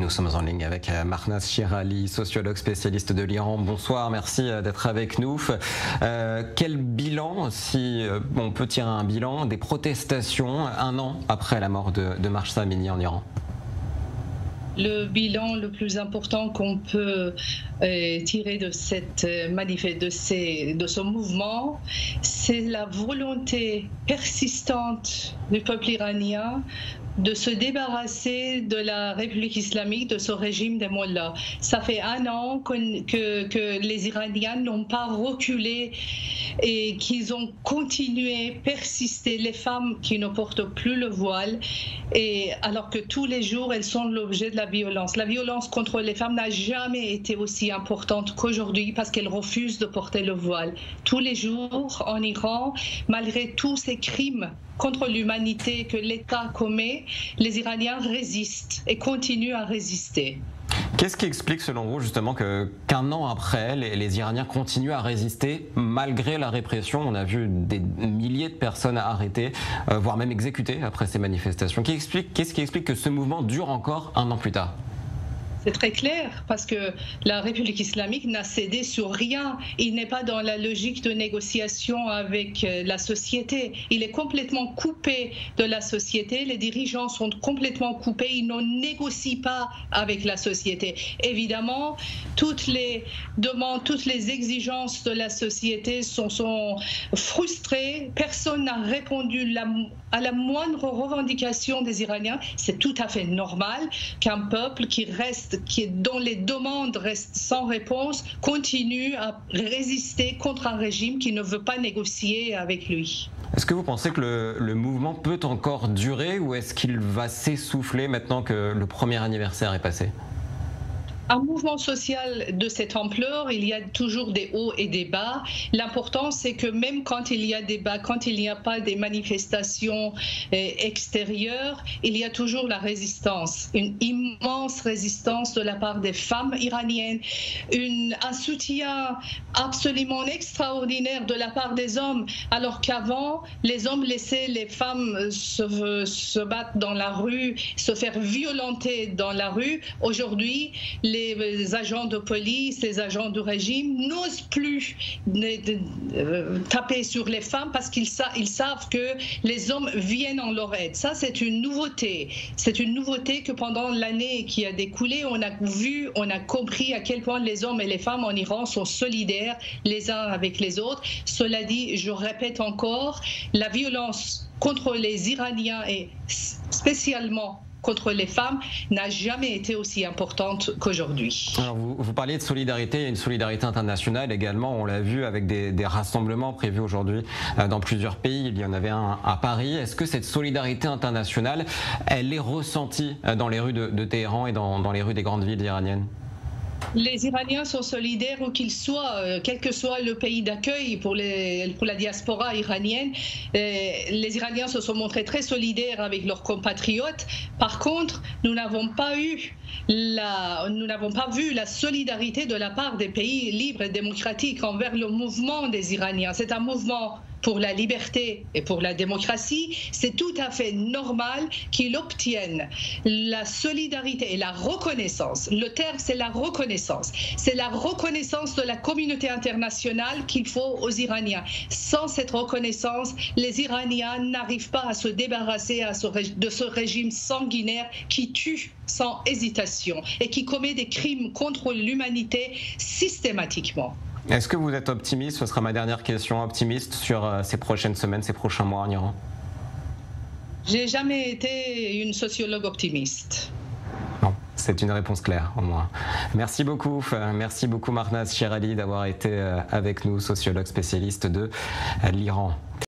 Nous sommes en ligne avec Mahnaz Shirali, sociologue spécialiste de l'Iran. Bonsoir, merci d'être avec nous. Quel bilan, si on peut tirer un bilan, des protestations un an après la mort de Mahsa Amini en Iran? Le bilan le plus important qu'on peut tirer de cette de ce mouvement, c'est la volonté persistante du peuple iranien de se débarrasser de la République islamique, de ce régime des mollahs. Ça fait un an que les Iraniens n'ont pas reculé et qu'ils ont continué, persisté, les femmes qui ne portent plus le voile, et alors que tous les jours elles sont l'objet de la violence. La violence contre les femmes n'a jamais été aussi importante qu'aujourd'hui parce qu'elles refusent de porter le voile. Tous les jours en Iran, malgré tous ces crimes contre l'humanité que l'État commet, les Iraniens résistent et continuent à résister. Qu'est-ce qui explique selon vous justement qu'un an après, les Iraniens continuent à résister malgré la répression? On a vu des milliers de personnes arrêtées, voire même exécutées après ces manifestations. Qu'est-ce qui explique que ce mouvement dure encore un an plus tard? C'est très clair, parce que la République islamique n'a cédé sur rien. Il n'est pas dans la logique de négociation avec la société. Il est complètement coupé de la société. Les dirigeants sont complètement coupés. Ils ne négocient pas avec la société. Évidemment, toutes les demandes, toutes les exigences de la société sont frustrées. Personne n'a répondu à la moindre revendication des Iraniens. C'est tout à fait normal qu'un peuple dont les demandes restent sans réponse, continue à résister contre un régime qui ne veut pas négocier avec lui. Est-ce que vous pensez que le mouvement peut encore durer ou est-ce qu'il va s'essouffler maintenant que le premier anniversaire est passé? Un mouvement social de cette ampleur, il y a toujours des hauts et des bas. L'important, c'est que même quand il y a des bas, quand il n'y a pas des manifestations extérieures, il y a toujours la résistance, une immense résistance de la part des femmes iraniennes, un soutien absolument extraordinaire de la part des hommes, alors qu'avant, les hommes laissaient les femmes se battre dans la rue, se faire violenter dans la rue. Aujourd'hui, les agents de police, les agents du régime n'osent plus taper sur les femmes parce qu'ils savent que les hommes viennent en leur aide. Ça, c'est une nouveauté. C'est une nouveauté que pendant l'année qui a découlé, on a compris à quel point les hommes et les femmes en Iran sont solidaires les uns avec les autres. Cela dit, je répète encore, la violence contre les Iraniens et spécialement contre les femmes n'a jamais été aussi importante qu'aujourd'hui. Alors vous parliez de solidarité, il y a une solidarité internationale également, on l'a vu avec des rassemblements prévus aujourd'hui dans plusieurs pays, il y en avait un à Paris. Est-ce que cette solidarité internationale, elle est ressentie dans les rues de Téhéran et dans les rues des grandes villes iraniennes? Les Iraniens sont solidaires où qu'ils soient, quel que soit le pays d'accueil pour la diaspora iranienne. Les Iraniens se sont montrés très solidaires avec leurs compatriotes. Par contre, nous n'avons pas vu la solidarité de la part des pays libres et démocratiques envers le mouvement des Iraniens. C'est un mouvement pour la liberté et pour la démocratie. C'est tout à fait normal qu'ils obtiennent la solidarité et la reconnaissance. Le terme, c'est la reconnaissance. C'est la reconnaissance de la communauté internationale qu'il faut aux Iraniens. Sans cette reconnaissance, les Iraniens n'arrivent pas à se débarrasser de ce régime sanguinaire qui tue sans hésitation et qui commet des crimes contre l'humanité systématiquement. Est-ce que vous êtes optimiste, ce sera ma dernière question, optimiste sur ces prochaines semaines, ces prochains mois en Iran? J'ai jamais été une sociologue optimiste. Non, c'est une réponse claire au moins. Merci beaucoup Mahnaz Shirali d'avoir été avec nous, sociologue spécialiste de l'Iran.